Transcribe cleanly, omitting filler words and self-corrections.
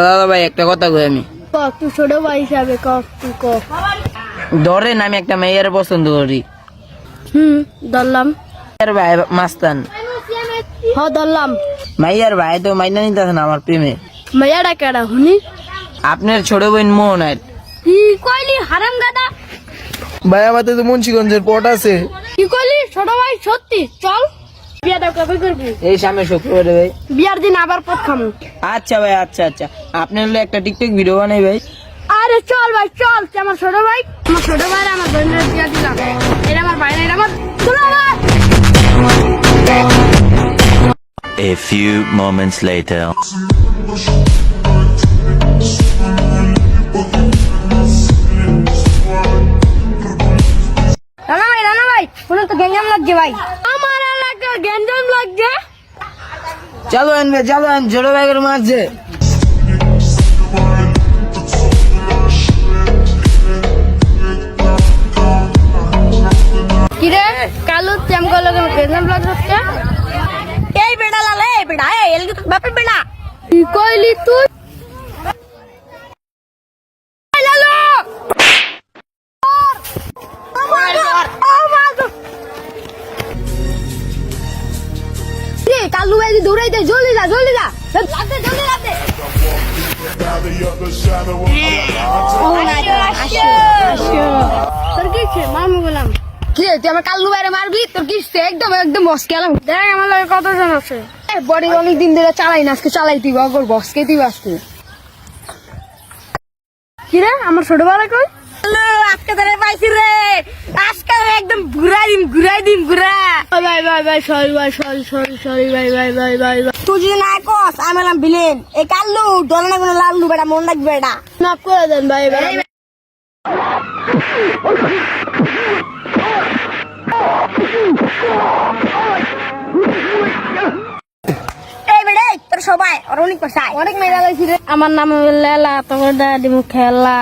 দাদা ভাই একটা কথা কই আমি তুই ছোট ভাই হিসাবে তুই ক। ধরেন আমি একটা মেয়ের পছন্দ করি, ধরলাম। মেয়ের ভাই মাস্তান, ধরলাম। মাইয়ার ভাই তো মাইনা নিতেছে না আমার প্রেমে। মাইয়াটা কেডা শুনি? আপনার ছোট বোন মোহনের। কি কইলি হারাম গাদা? ভাই আমাদের তো মুন্সিগঞ্জের পট আছে। কি কইলি ছোট ভাই? সত্যি চল। বিয়াটা কবে করবি? এই সামনে শুক্রবারে ভাই। বিয়ার দিন আবার পথ খামু। আচ্ছা ভাই, আচ্ছা আচ্ছা, আপনি হলে একটা টিকটক ভিডিও বানাই ভাই। আরে চল ভাই চল, আমার ছোট ভাই, আমার বোনের বিয়া দিলাম। এটা আমার ভাই না, এটা আমার দুলা ভাই। A few moments later. Rana ভাই শুনে তো গ্যাঞ্জাম লাগছে ভাই। আমার এলাকা গ্যাঞ্জাম লাগছে। চলো আনবে, চলো আন, ছোট ভাইয়ের মাঝে। কিরে কালু চ্যামকা লাগে গ্যাঞ্জাম লাগছে। এই বেড়া লালে, এই বেড়া, এই এলগি তো বাপের বেড়া। কি কইলি তুই? কালু ভাই দৌড়াইতে, জলদি যা জলদি যা, জলদি যাতে। তোর কি মামু বললাম কি তুই আমার কাল্লু বাইরে মারবি? তোর কি একদম একদম বস গেলাম। দেখ আমার লাগে কতজন আছে। বডি অনেকদিন ধরে চালাই না, আজকে চালাই তুই বগর বসকে তুই আজকে। কি রে আমার ছোট বেলা কই? আজকে ধরে পাইছি রে, আজকে একদম ঘুরাই দিম ঘুরা। বাই বাই বাই, সরি ভাই, sorry bye bye bye bye. তুই যদি না কস আমি এলাম বিলেন। এই কাল্লু ডলে না কোনো লাল্লু বেটা, মন রাখবে বেটা। না করে দেন বাই বাই। এই বেড়ে তোর সবাই অনেক মেয়েরা লাগছে রে। আমার নাম লেলা, তোমার দাদি মুখ খেলা।